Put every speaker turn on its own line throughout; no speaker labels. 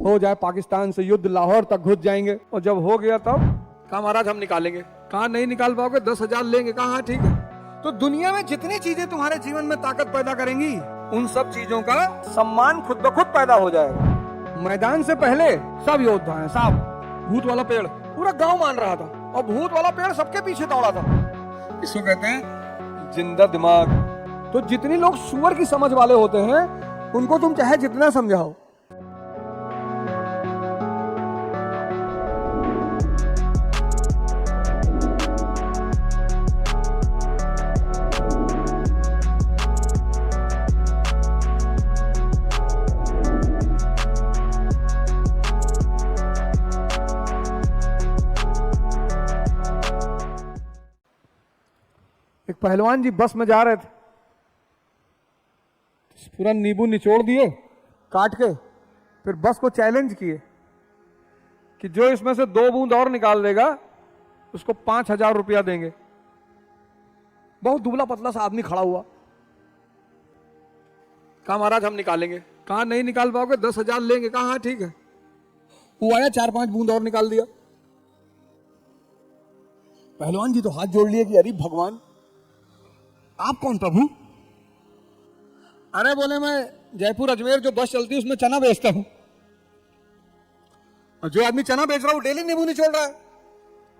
हो जाए पाकिस्तान से युद्ध, लाहौर तक घुस जाएंगे। और जब हो गया तब कहा महाराज हम निकालेंगे। कहा नहीं निकाल पाओगे, 10,000 लेंगे। कहा हाँ ठीक है। तो दुनिया में जितनी चीजें तुम्हारे जीवन में ताकत पैदा करेंगी, उन सब चीजों का सम्मान खुद ब खुद पैदा हो जाएगा। मैदान से पहले सब योद्धा हैं। साहब, भूत वाला पेड़ पूरा गांव मान रहा था और भूत वाला पेड़ सबके पीछे दौड़ा था। इसको कहते हैं जिंदा दिमाग। तो जितनी लोग सुअर की समझ वाले होते हैं, उनको तुम चाहे जितना समझाओ, एक पहलवान जी बस में जा रहे थे, पूरा नींबू निचोड़ दिए काट के, फिर बस को चैलेंज किए कि जो इसमें से 2 बूंद और निकाल देगा उसको 5,000 रुपया देंगे। बहुत दुबला पतला सा आदमी खड़ा हुआ। कहा महाराज हम निकालेंगे। कहा नहीं निकाल पाओगे, 10,000 लेंगे। कहा हाँ ठीक है। वो आया, 4-5 बूंद और निकाल दिया। पहलवान जी तो हाथ जोड़ लिए कि अरे भगवान आप कौन प्रभु? अरे बोले मैं जयपुर अजमेर जो बस चलती है उसमें चना बेचता हूं, और जो आदमी चना बेच रहा है वो डेली नींबू निचोड़ रहा है,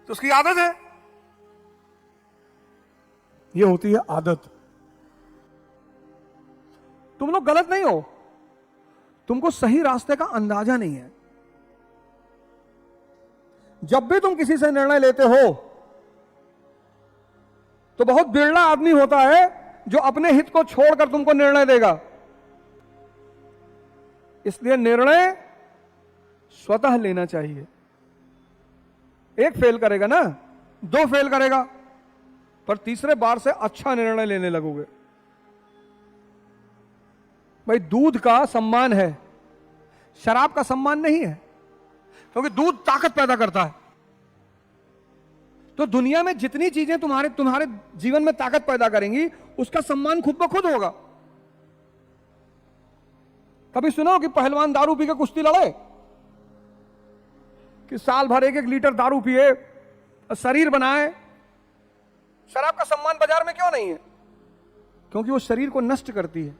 तो उसकी आदत है। ये होती है आदत। तुम लोग गलत नहीं हो, तुमको सही रास्ते का अंदाजा नहीं है। जब भी तुम किसी से निर्णय लेते हो तो बहुत बिरला आदमी होता है जो अपने हित को छोड़कर तुमको निर्णय देगा। इसलिए निर्णय स्वतः लेना चाहिए। एक फेल करेगा ना, 2 फेल करेगा, पर तीसरे बार से अच्छा निर्णय लेने लगोगे। भाई दूध का सम्मान है, शराब का सम्मान नहीं है, क्योंकि दूध ताकत पैदा करता है। तो दुनिया में जितनी चीजें तुम्हारे जीवन में ताकत पैदा करेंगी, उसका सम्मान खुद ब खुद होगा। कभी सुनो कि पहलवान दारू पी के कुश्ती लड़े, कि साल भर 1-1 लीटर दारू पिए, शरीर बनाए। शराब का सम्मान बाजार में क्यों नहीं है? क्योंकि वो शरीर को नष्ट करती है।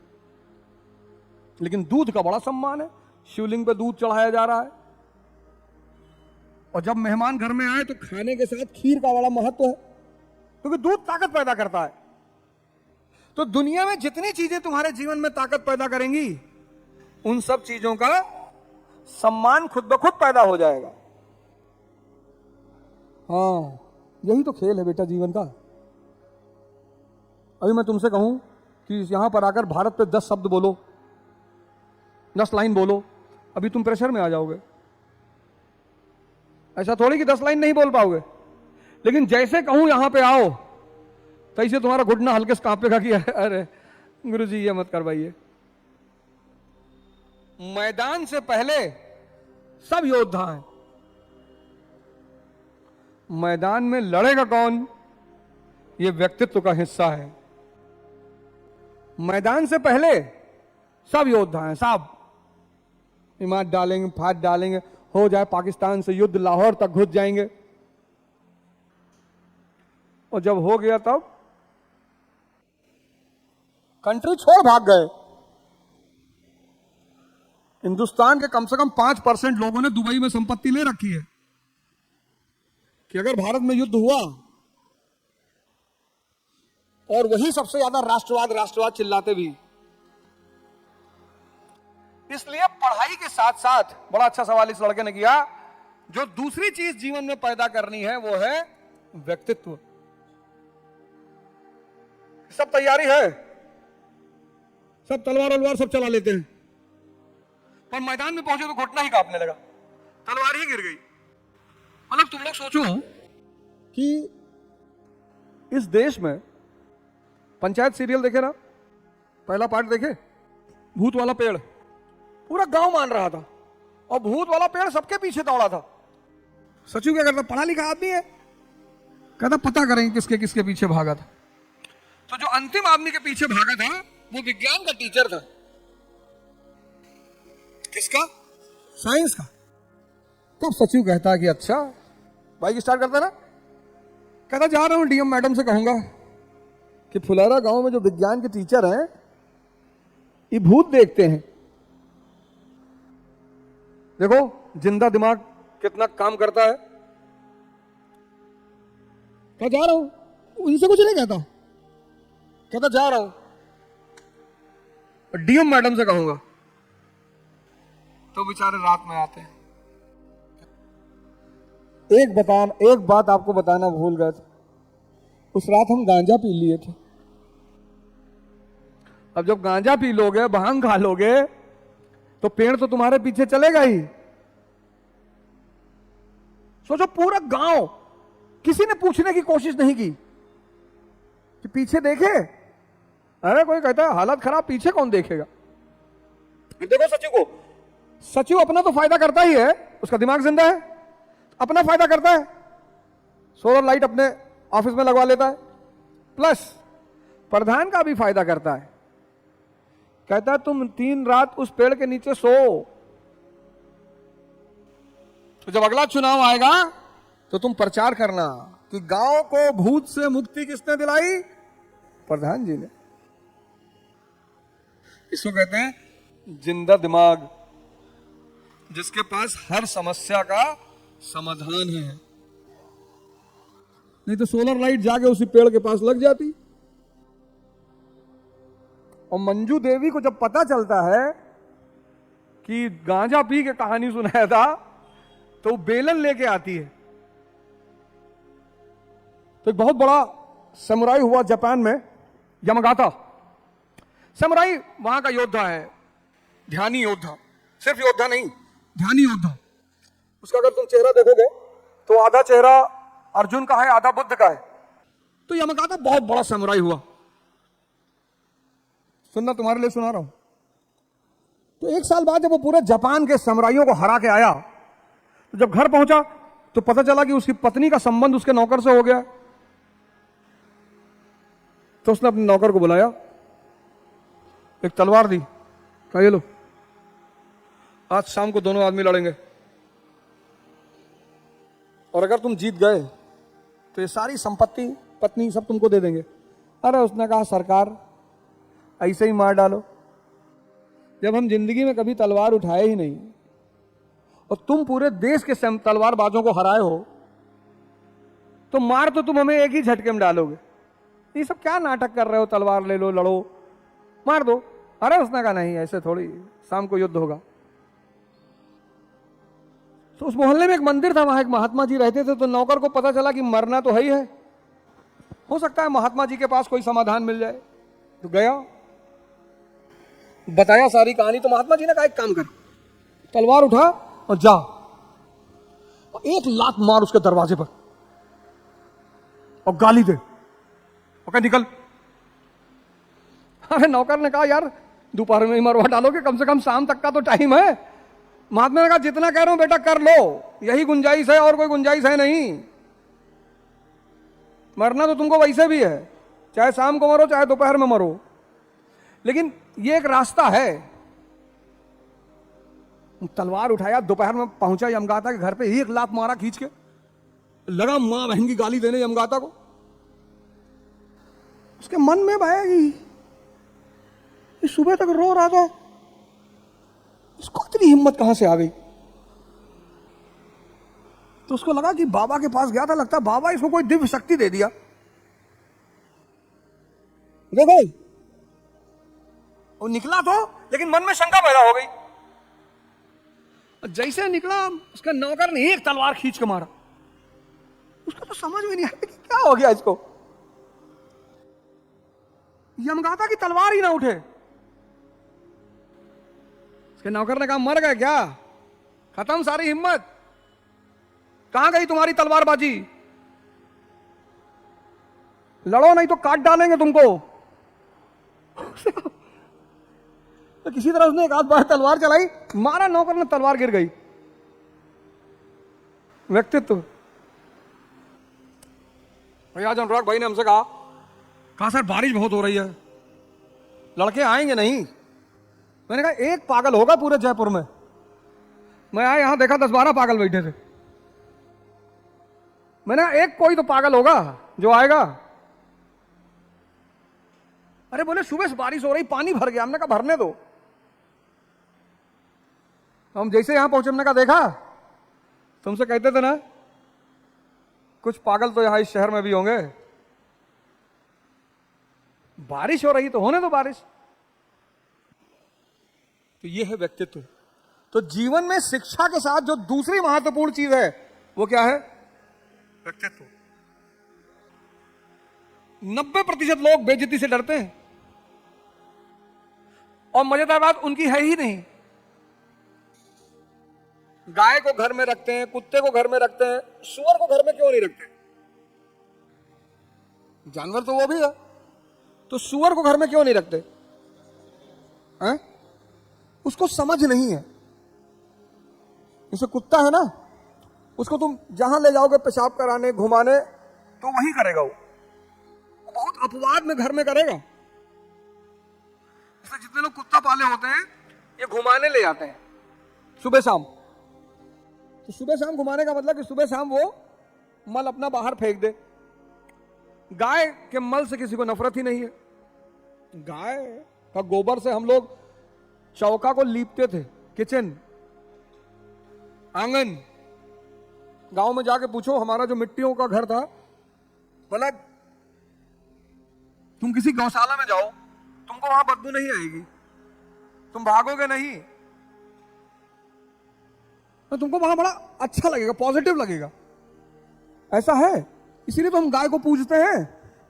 लेकिन दूध का बड़ा सम्मान है। शिवलिंग पे दूध चढ़ाया जा रहा है, और जब मेहमान घर में आए तो खाने के साथ खीर का बड़ा महत्व है, क्योंकि दूध ताकत पैदा करता है। तो दुनिया में जितनी चीजें तुम्हारे जीवन में ताकत पैदा करेंगी, उन सब चीजों का सम्मान खुद ब खुद पैदा हो जाएगा। हाँ, यही तो खेल है बेटा जीवन का। अभी मैं तुमसे कहूं कि यहां पर आकर भारत पे 10 शब्द बोलो, 10 लाइन बोलो, अभी तुम प्रेशर में आ जाओगे। ऐसा थोड़ी कि 10 लाइन नहीं बोल पाओगे, लेकिन जैसे कहूं यहां पे आओ, तैसे तुम्हारा घुटना हल्के से कांपेगा कि अरे गुरुजी ये मत करवाइए। मैदान से पहले सब योद्धा हैं। मैदान में लड़ेगा कौन, ये व्यक्तित्व का हिस्सा है। मैदान से पहले सब योद्धा हैं। साहब, इमारत डालेंगे, फाट डालेंगे, हो जाए पाकिस्तान से युद्ध, लाहौर तक घुस जाएंगे। और जब हो गया तब कंट्री छोड़ भाग गए। हिंदुस्तान के कम से कम 5% लोगों ने दुबई में संपत्ति ले रखी है कि अगर भारत में युद्ध हुआ, और वही सबसे ज्यादा राष्ट्रवाद चिल्लाते भी। इसलिए पढ़ाई के साथ साथ, बड़ा अच्छा सवाल इस लड़के ने किया, जो दूसरी चीज जीवन में पैदा करनी है वो है व्यक्तित्व। सब तैयारी है, सब तलवार सब चला लेते हैं, पर मैदान में पहुंचे तो घुटना ही कांपने लगा, तलवार ही गिर गई। मतलब तुम लोग सोचो कि इस देश में पंचायत सीरियल देखे ना, पहला पार्ट देखे, भूत वाला पेड़ पूरा गांव मान रहा था, और भूत वाला पेड़ सबके पीछे दौड़ा था। सचू क्या करता, पढ़ा लिखा आदमी है, कहता पता करेंगे किसके किसके पीछे भागा था। तो जो अंतिम आदमी के पीछे भागा था वो विज्ञान का टीचर था। किसका? साइंस का। तब सचिव कहता है कि अच्छा, बाइक स्टार्ट करता ना, कहता जा रहा हूं डीएम मैडम से कहूंगा कि फुलेरा गांव में जो विज्ञान के टीचर हैं ये भूत देखते हैं। देखो जिंदा दिमाग कितना काम करता है। क्या जा रहा हूं, उनसे कुछ नहीं कहता, कहता जा रहा हूं डीएम मैडम से कहूंगा। तो बेचारे रात में आते हैं। एक बात आपको बताना भूल गए थे, उस रात हम गांजा पी लिए थे। अब जब गांजा पी लोगे, भांग खा लोगे, तो पेड़ तो तुम्हारे पीछे चलेगा ही। सोचो पूरा गांव, किसी ने पूछने की कोशिश नहीं की कि पीछे देखे। अरे कोई कहता है हालत खराब, पीछे कौन देखेगा। देखो सचिव को, सचिव अपना तो फायदा करता ही है, उसका दिमाग जिंदा है, अपना फायदा करता है। सोलर लाइट अपने ऑफिस में लगवा लेता है, प्लस प्रधान का भी फायदा करता है। कहता है तुम 3 रात उस पेड़ के नीचे सो, तो जब अगला चुनाव आएगा तो तुम प्रचार करना कि गांव को भूत से मुक्ति किसने दिलाई, प्रधान जी ने। इसको कहते हैं जिंदा दिमाग, जिसके पास हर समस्या का समाधान है। नहीं तो सोलर लाइट जाके उसी पेड़ के पास लग जाती। और मंजू देवी को जब पता चलता है कि गांजा पी के कहानी सुनाया था, तो वो बेलन लेके आती है। तो एक बहुत बड़ा समुराई हुआ जापान में, यमगाता। समुराई वहां का योद्धा है, ध्यानी योद्धा, सिर्फ योद्धा नहीं, ध्यानी योद्धा। उसका अगर तुम चेहरा देखोगे तो आधा चेहरा अर्जुन का है, आधा बुद्ध का है। तो यमगाता बहुत बड़ा समुराई हुआ। सुनना, तुम्हारे लिए सुना रहा हूं। तो 1 साल बाद जब वो पूरे जापान के समुराइयों को हरा के आया, तो जब घर पहुंचा तो पता चला कि उसकी पत्नी का संबंध उसके नौकर से हो गया। तो उसने अपने नौकर को बुलाया, एक तलवार दी, कहा ये लो, आज शाम को दोनों आदमी लड़ेंगे, और अगर तुम जीत गए तो ये सारी संपत्ति पत्नी सब तुमको दे देंगे। अरे उसने कहा सरकार ऐसे ही मार डालो, जब हम जिंदगी में कभी तलवार उठाए ही नहीं और तुम पूरे देश के तलवारबाजों को हराए हो, तो मार तो तुम हमें एक ही झटके में डालोगे। ये सब क्या नाटक कर रहे हो, तलवार ले लो, लड़ो, मार दो। अरे उसने कहा नहीं, ऐसे थोड़ी, शाम को युद्ध होगा। तो उस मोहल्ले में एक मंदिर था, वहां एक महात्मा जी रहते थे। तो नौकर को पता चला कि मरना तो है ही है, हो सकता है महात्मा जी के पास कोई समाधान मिल जाए। तो गया, बताया सारी कहानी। तो महात्मा जी ने कहा एक काम कर, तलवार उठा और जा, और 1 लात मार उसके दरवाजे पर और गाली दे, और कह निकल। अरे नौकर ने कहा यार दोपहर में ही मरवा डालोगे, कम से कम शाम तक का तो टाइम है। महात्मा ने कहा जितना कह रहा हूं बेटा कर लो, यही गुंजाइश है, और कोई गुंजाइश है नहीं। मरना तो तुमको वैसे भी है, चाहे शाम को मरो चाहे दोपहर में मरो, लेकिन ये एक रास्ता है। तलवार उठाया, दोपहर में पहुंचा यमगाता के घर पे, 1 लात मारा खींच के, लगा मां बहन की गाली देने यमगाता को। उसके मन में भाई सुबह तक रो रहा था, इसको इतनी हिम्मत कहां से आ गई। तो उसको लगा कि बाबा के पास गया था, लगता है बाबा इसको कोई दिव्य शक्ति दे दिया। देखो वो निकला तो, लेकिन मन में शंका पैदा हो गई। जैसे निकला, उसका नौकर ने 1 तलवार खींच के मारा। उसको तो समझ में नहीं आया कि क्या हो गया इसको। यमगाता की तलवार ही ना उठे। उसके नौकर ने कहा मर गए क्या, खत्म सारी हिम्मत, कहां गई तुम्हारी तलवारबाजी, लड़ो नहीं तो काट डालेंगे तुमको। तो किसी तरह उसने 1 आध बार तलवार चलाई, मारा, नौकर ने तलवार गिर गई। व्यक्तित्व। भैया जो अनुराग भाई ने हमसे कहा सर बारिश बहुत हो रही है, लड़के आएंगे नहीं। मैंने कहा एक पागल होगा पूरे जयपुर में, मैं आया यहां देखा 10-12 पागल बैठे थे। मैंने एक कोई तो पागल होगा जो आएगा। अरे बोले सुबह से बारिश हो रही, पानी भर गया। हमने कहा भरने दो। हम जैसे यहां पहुंचे हमने कहा देखा, तुमसे कहते थे ना कुछ पागल तो यहां इस शहर में भी होंगे। बारिश हो रही तो होने दो बारिश। तो ये है व्यक्तित्व। तो जीवन में शिक्षा के साथ जो दूसरी महत्वपूर्ण चीज है वो क्या है? व्यक्तित्व। 90% लोग बेइज्जती से डरते हैं और मजेदार बात उनकी है ही नहीं। गाय को घर में रखते हैं, कुत्ते को घर में रखते हैं, सूअर को घर में क्यों नहीं रखते? जानवर तो वो भी है, तो सूअर को घर में क्यों नहीं रखते हैं? उसको समझ नहीं है। जैसे कुत्ता है ना, उसको तुम जहां ले जाओगे पेशाब कराने घुमाने तो वही करेगा। वो बहुत अपवाद में घर में करेगा। इसलिए जितने लोग कुत्ता पाले होते हैं ये घुमाने ले जाते हैं सुबह शाम। तो सुबह शाम घुमाने का मतलब कि सुबह शाम वो मल अपना बाहर फेंक दे। गाय के मल से किसी को नफरत ही नहीं है। गाय का गोबर से हम लोग चौका को लीपते थे, किचन, आंगन। गांव में जाके पूछो, हमारा जो मिट्टियों का घर था, बोला तुम किसी गौशाला में जाओ, तुमको वहां बदबू नहीं आएगी, तुम भागोगे नहीं, तो तुमको वहां बड़ा अच्छा लगेगा, पॉजिटिव लगेगा। ऐसा है। इसीलिए तो हम गाय को पूजते हैं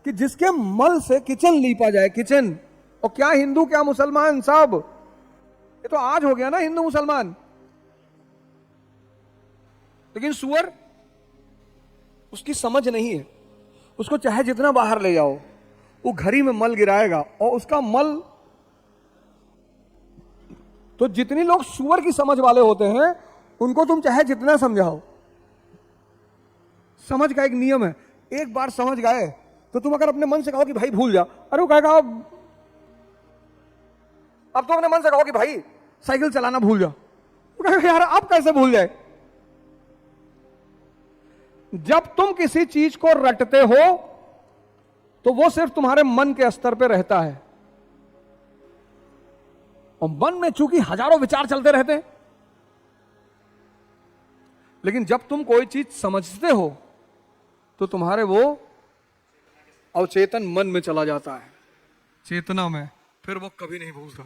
कि जिसके मल से किचन लीपा जाए। किचन, और क्या हिंदू क्या मुसलमान, सब। ये तो आज हो गया ना हिंदू मुसलमान। लेकिन सूअर, उसकी समझ नहीं है। उसको चाहे जितना बाहर ले जाओ, वो घड़ी में मल गिराएगा और उसका मल। तो जितनी लोग सूअर की समझ वाले होते हैं उनको तुम चाहे जितना समझाओ। समझ का एक नियम है, एक बार समझ गए तो तुम अगर अपने मन से कहो कि भाई भूल जा, अरे वो कहेगा अब तो अपने मन से कहो कि भाई साइकिल चलाना भूल जा, वो कहेगा यार अब कैसे भूल जाए। जब तुम किसी चीज को रटते हो तो वो सिर्फ तुम्हारे मन के स्तर पे रहता है, और मन में चूंकि हजारों विचार चलते रहते हैं। लेकिन जब तुम कोई चीज समझते हो तो तुम्हारे वो अवचेतन मन में चला जाता है, चेतना में, फिर वो कभी नहीं भूलता।